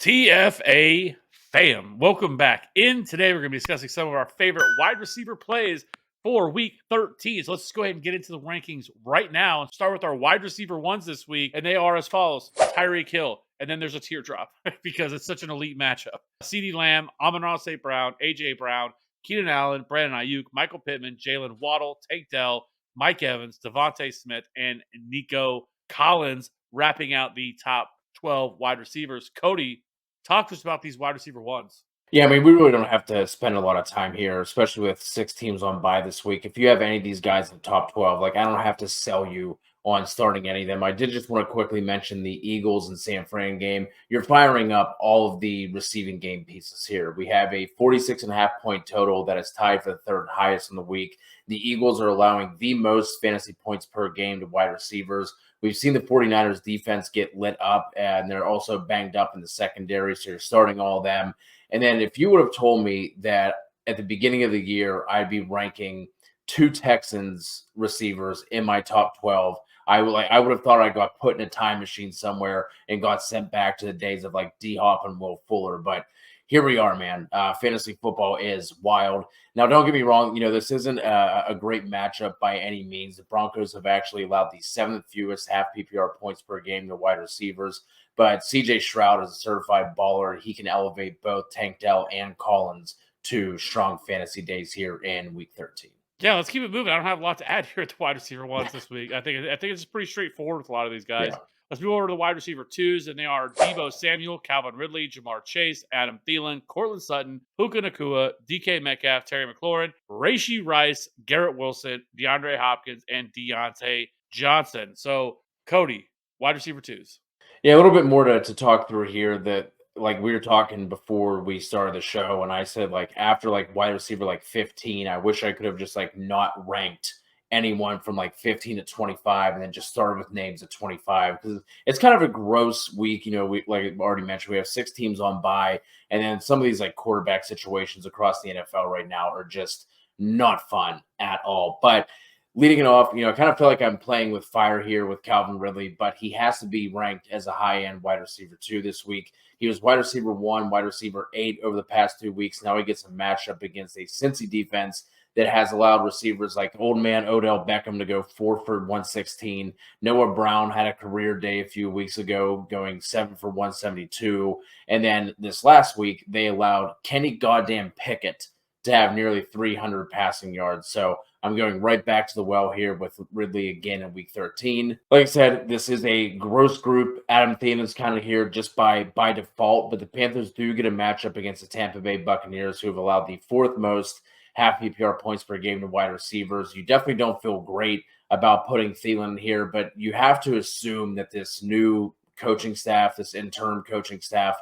TFA fam, welcome back. Today, we're going to be discussing some of our favorite wide receiver plays for week 13. So let's just go ahead and get into the rankings right now and start with our wide receiver ones this week. And they are as follows: Tyreek Hill, and then there's a teardrop because it's such an elite matchup. CeeDee Lamb, Amon-Ra St. Brown, AJ Brown, Keenan Allen, Brandon Ayuk, Michael Pittman, Jalen Waddle, Tank Dell, Mike Evans, Devontae Smith, and Nico Collins, wrapping out the top 12 wide receivers. Cody, talk to us about these wide receiver ones. Yeah, I mean, we really don't have to spend a lot of time here, especially with 6 teams on bye this week. If you have any of these guys in the top 12, like I don't have to sell you on starting any of them. I did just want to quickly mention the Eagles and San Fran game. You're firing up all of the receiving game pieces here. We have a 46.5 point total that is tied for the third highest in the week. The Eagles are allowing the most fantasy points per game to wide receivers. We've seen the 49ers defense get lit up, and they're also banged up in the secondary, so you're starting all of them. And then if you would have told me that at the beginning of the year, I'd be ranking 2 Texans receivers in my top 12, I would have thought I got put in a time machine somewhere and got sent back to the days of like D Hop and Will Fuller. But here we are, man. Fantasy football is wild. Now, don't get me wrong. This isn't a great matchup by any means. The Broncos have actually allowed the seventh fewest half PPR points per game to wide receivers. But CJ Stroud is a certified baller. He can elevate both Tank Dell and Collins to strong fantasy days here in week 13. Yeah, let's keep it moving. I don't have a lot to add here at the wide receiver ones this week. I think it's pretty straightforward with a lot of these guys. Yeah. Let's move over to the wide receiver twos, and they are Deebo Samuel, Calvin Ridley, Jamar Chase, Adam Thielen, Cortland Sutton, Puka Nakua, DK Metcalf, Terry McLaurin, Rashee Rice, Garrett Wilson, DeAndre Hopkins, and Deontay Johnson. So, Cody, wide receiver twos. Yeah, a little bit more to talk through here that like we were talking before we started the show, and I said like after like wide receiver like 15, I wish I could have just like not ranked anyone from like 15 to 25 and then just started with names at 25 because it's kind of a gross week. We like I already mentioned, we have 6 teams on bye, and then some of these like quarterback situations across the NFL right now are just not fun at all. But leading it off, I kind of feel like I'm playing with fire here with Calvin Ridley, but he has to be ranked as a high-end wide receiver 2 this week. He was wide receiver 1, wide receiver 8 over the past 2 weeks. Now he gets a matchup against a Cincy defense that has allowed receivers like old man Odell Beckham to go 4 for 116. Noah Brown had a career day a few weeks ago, going 7 for 172. And then this last week, they allowed Kenny goddamn Pickett to have nearly 300 passing yards. So I'm going right back to the well here with Ridley again in week 13. Like I said, this is a gross group. Adam Thielen's kind of here just by default, but the Panthers do get a matchup against the Tampa Bay Buccaneers, who have allowed the 4th most half PPR points per game to wide receivers. You definitely don't feel great about putting Thielen here, but you have to assume that this new coaching staff, this interim coaching staff,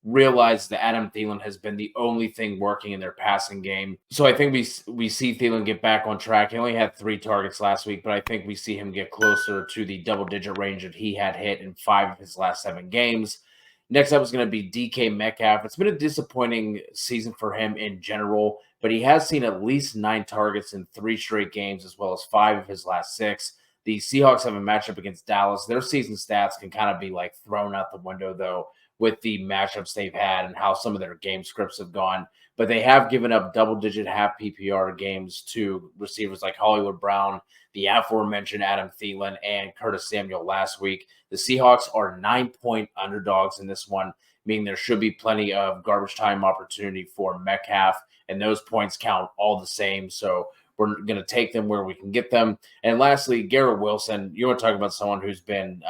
realize that Adam Thielen has been the only thing working in their passing game. So I think we see Thielen get back on track. He only had 3 targets last week, but I think we see him get closer to the double-digit range that he had hit in 5 of his last 7 games. Next up is going to be DK Metcalf. It's been a disappointing season for him in general, but he has seen at least 9 targets in 3 straight games, as well as 5 of his last 6. The Seahawks have a matchup against Dallas. Their season stats can kind of be like thrown out the window, though, with the matchups they've had and how some of their game scripts have gone. But they have given up double-digit half PPR games to receivers like Hollywood Brown, the aforementioned Adam Thielen, and Curtis Samuel last week. The Seahawks are 9-point underdogs in this one, meaning there should be plenty of garbage time opportunity for Metcalf, and those points count all the same. So we're going to take them where we can get them. And lastly, Garrett Wilson. You want to talk about someone who's been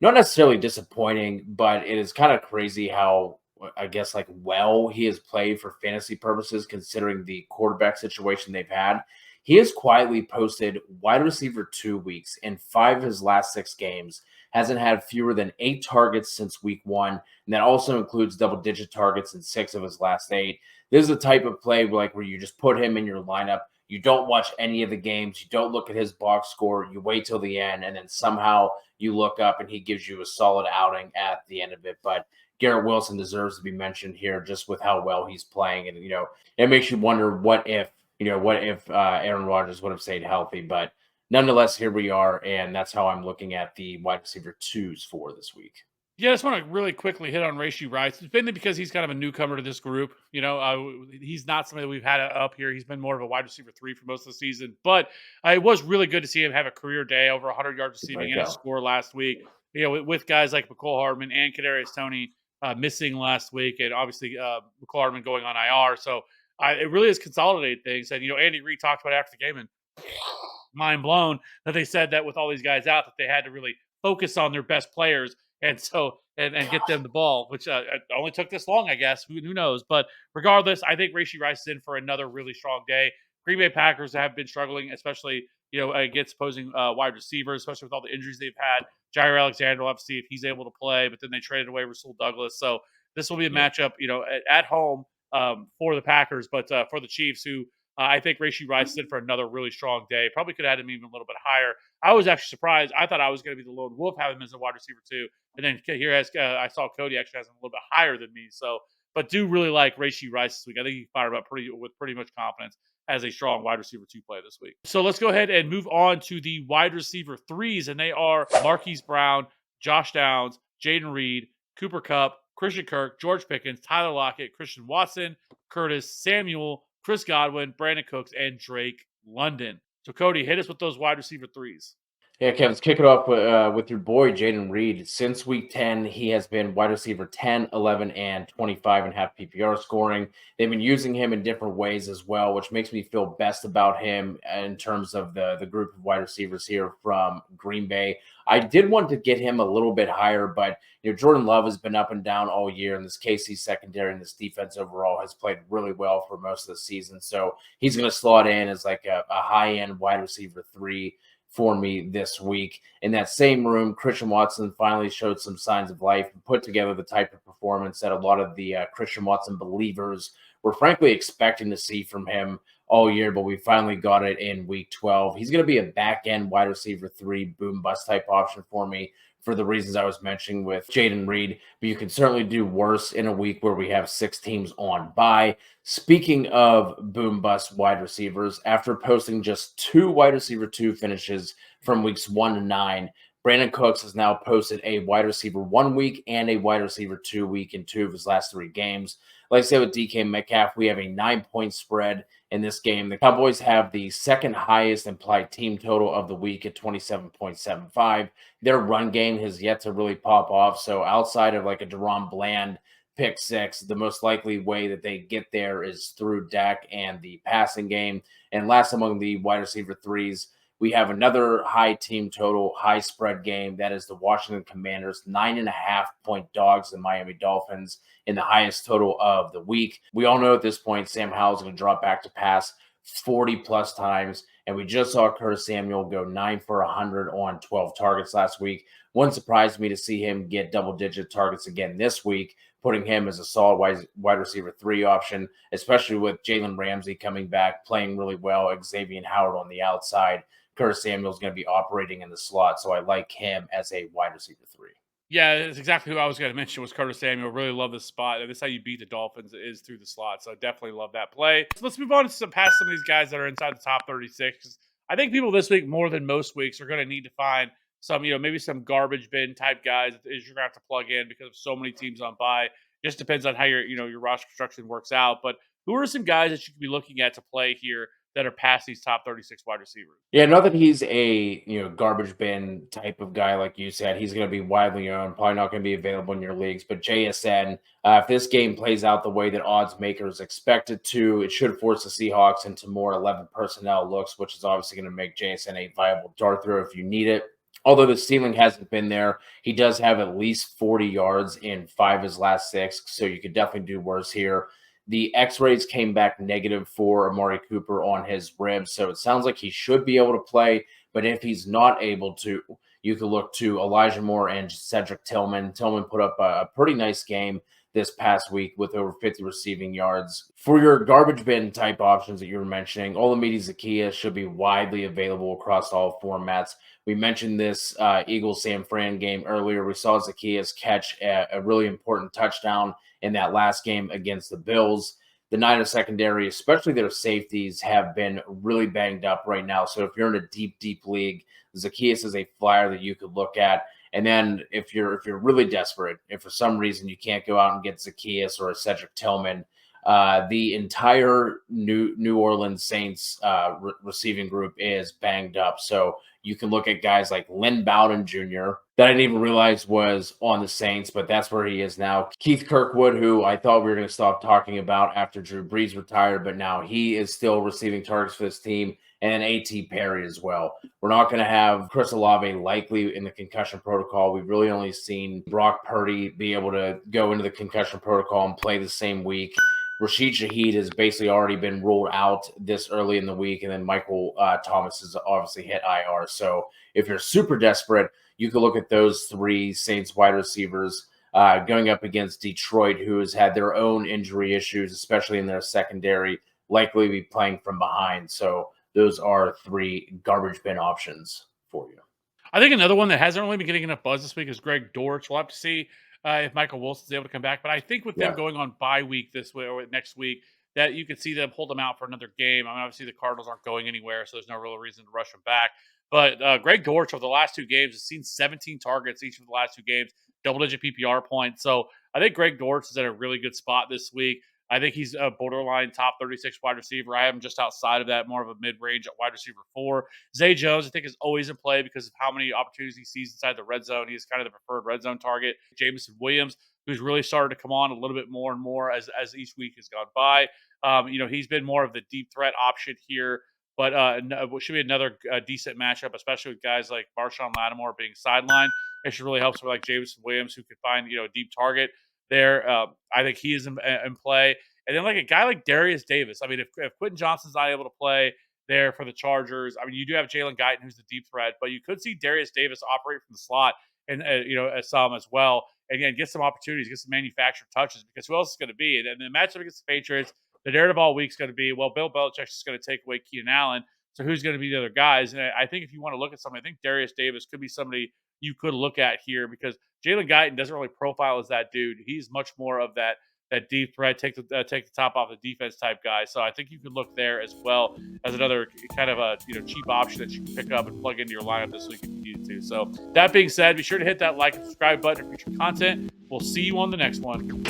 not necessarily disappointing, but it is kind of crazy how, I guess, like well he has played for fantasy purposes, considering the quarterback situation they've had. He has quietly posted wide receiver 2 weeks in 5 of his last 6 games, hasn't had fewer than 8 targets since week 1, and that also includes double-digit targets in 6 of his last 8. This is the type of play where you just put him in your lineup. You don't watch any of the games. You don't look at his box score. You wait till the end, and then somehow you look up and he gives you a solid outing at the end of it. But Garrett Wilson deserves to be mentioned here just with how well he's playing. And, it makes you wonder what if Aaron Rodgers would have stayed healthy. But nonetheless, here we are, and that's how I'm looking at the wide receiver 2s for this week. Yeah, I just want to really quickly hit on Rashee Rice. It's mainly because he's kind of a newcomer to this group. He's not somebody that we've had up here. He's been more of a wide receiver three for most of the season. But it was really good to see him have a career day, over 100 yards There receiving you and a go. score last week. With guys like McCole Hardman and Kadarius Toney missing last week, and obviously McCole Hardman going on IR. So it really has consolidated things. And Andy Reid talked about it after the game, and mind blown that they said that with all these guys out, that they had to really focus on their best players and get them the ball, which it only took this long, I guess. Who knows? But regardless, I think Rashee Rice is in for another really strong day. Green Bay Packers have been struggling, especially against opposing wide receivers, especially with all the injuries they've had. Jair Alexander, we'll have to see if he's able to play, but then they traded away Rasul Douglas, so this will be a Yeah. matchup, at home for the Packers, but for the Chiefs, who I think Rashee Rice did for another really strong day. Probably could have had him even a little bit higher. I was actually surprised. I thought I was going to be the lone wolf, having him as a wide receiver too. And then here, as I saw Cody actually has him a little bit higher than me. So, but do really like Rashee Rice this week. I think he fired up pretty much confidence as a strong wide receiver two play this week. So let's go ahead and move on to the wide receiver threes, and they are Marquise Brown, Josh Downs, Jaden Reed, Cooper Cup, Christian Kirk, George Pickens, Tyler Lockett, Christian Watson, Curtis Samuel, Chris Godwin, Brandon Cooks, and Drake London. So, Cody, hit us with those wide receiver threes. Yeah, Kev, let's kick it off with your boy, Jaden Reed. Since week 10, he has been wide receiver 10, 11, and 25 and half PPR scoring. They've been using him in different ways as well, which makes me feel best about him in terms of the group of wide receivers here from Green Bay. I did want to get him a little bit higher, but Jordan Love has been up and down all year, and this KC secondary and this defense overall has played really well for most of the season. So he's going to slot in as like a high-end wide receiver three for me this week. In that same room, Christian Watson finally showed some signs of life and put together the type of performance that a lot of the Christian Watson believers were frankly expecting to see from him all year, but we finally got it in week 12. He's going to be a back end wide receiver three, boom bust type option for me for the reasons I was mentioning with Jaden Reed, but you can certainly do worse in a week where we have 6 teams on bye. Speaking of boom bust wide receivers, after posting just 2 wide receiver 2 finishes from weeks 1 to 9, Brandon Cooks has now posted a wide receiver 1 week and a wide receiver 2 week in 2 of his last 3 games. Like I said with DK Metcalf, we have a 9-point spread in this game. The Cowboys have the second highest implied team total of the week at 27.75. Their run game has yet to really pop off. So outside of like a Deron Bland pick six, the most likely way that they get there is through Dak and the passing game. And last among the wide receiver threes, we have another high team total, high spread game. That is the Washington Commanders, 9.5-point dogs, the Miami Dolphins in the highest total of the week. We all know at this point, Sam Howell's going to drop back to pass 40 plus times. And we just saw Curtis Samuel go 9 for 100 on 12 targets last week. Wouldn't surprise me to see him get double digit targets again this week, putting him as a solid wide receiver three option, especially with Jalen Ramsey coming back, playing really well, Xavier Howard on the outside. Curtis Samuel is going to be operating in the slot, so I like him as a wide receiver three. Yeah, it's exactly who I was going to mention was Curtis Samuel. Really love this spot. And this is how you beat the Dolphins is through the slot. So I definitely love that play. So let's move on to past some of these guys that are inside the top 36. I think people this week, more than most weeks, are going to need to find some, maybe some garbage bin type guys that you're going to have to plug in because of so many teams on bye. Just depends on how your roster construction works out. But who are some guys that you could be looking at to play here that are past these top 36 wide receivers? Yeah, not that he's a garbage bin type of guy like you said. He's going to be widely owned, probably not going to be available in your leagues. But JSN, if this game plays out the way that odds makers expect it to, it should force the Seahawks into more 11 personnel looks, which is obviously going to make JSN a viable dart throw if you need it. Although the ceiling hasn't been there, he does have at least 40 yards in 5 of his last 6, so you could definitely do worse here. The x-rays came back negative for Amari Cooper on his ribs, so it sounds like he should be able to play. But if he's not able to, you could look to Elijah Moore and Cedric Tillman. Tillman put up a pretty nice game this past week with over 50 receiving yards. For your garbage bin type options that you were mentioning, Olamide Zaccheaus should be widely available across all formats. We mentioned this Eagles-San Fran game earlier. We saw Zaccheaus catch a really important touchdown in that last game against the Bills. The Niners secondary, especially their safeties, have been really banged up right now. So if you're in a deep, deep league, Zaccheaus is a flyer that you could look at. And then if you're really desperate, if for some reason you can't go out and get Zacchaeus or a Cedric Tillman, the entire New Orleans Saints receiving group is banged up. So you can look at guys like Lynn Bowden Jr. that I didn't even realize was on the Saints, but that's where he is now. Keith Kirkwood, who I thought we were going to stop talking about after Drew Brees retired, but now he is still receiving targets for this team, and A.T. Perry as well. We're not going to have Chris Olave likely in the concussion protocol. We've really only seen Brock Purdy be able to go into the concussion protocol and play the same week. Rashid Shaheed has basically already been ruled out this early in the week, and then Michael Thomas has obviously hit IR. So if you're super desperate, you can look at those three Saints wide receivers going up against Detroit, who has had their own injury issues, especially in their secondary, likely be playing from behind. So those are three garbage bin options for you. I think another one that hasn't really been getting enough buzz this week is Greg Dortch. We'll have to see if Michael Wilson's able to come back. But I think with them Yeah. going on bye week this week or next week, that you could see them hold them out for another game. I mean, obviously the Cardinals aren't going anywhere, so there's no real reason to rush them back. But Greg Dortch over the last two games has seen 17 targets each of the last two games, double-digit PPR points. So I think Greg Dortch is at a really good spot this week. I think he's a borderline top 36 wide receiver. I have him just outside of that, more of a mid-range wide receiver 4. Zay Jones, I think, is always in play because of how many opportunities he sees inside the red zone. He's kind of the preferred red zone target. Jameson Williams, who's really started to come on a little bit more and more as each week has gone by. He's been more of the deep threat option here, but should be another decent matchup, especially with guys like Marshawn Lattimore being sidelined. It should really help someone like Jameson Williams, who could find a deep target there. I think he is in play. And then like a guy like Darius Davis. I mean, if Quentin Johnston's not able to play there for the Chargers, I mean, you do have Jalen Guyton, who's the deep threat, but you could see Darius Davis operate from the slot and as some as well, and again get some opportunities, get some manufactured touches because who else is going to be? And the matchup against the Patriots, the narrative all week is going to be, well, Bill Belichick's just going to take away Keenan Allen. So who's going to be the other guys? And I think if you want to look at somebody, I think Darius Davis could be somebody you could look at here because Jalen Guyton doesn't really profile as that dude. He's much more of that deep threat, take the top off the defense type guy. So I think you could look there as well as another kind of a cheap option that you can pick up and plug into your lineup this week if you need to. So that being said, be sure to hit that like and subscribe button for future content. We'll see you on the next one.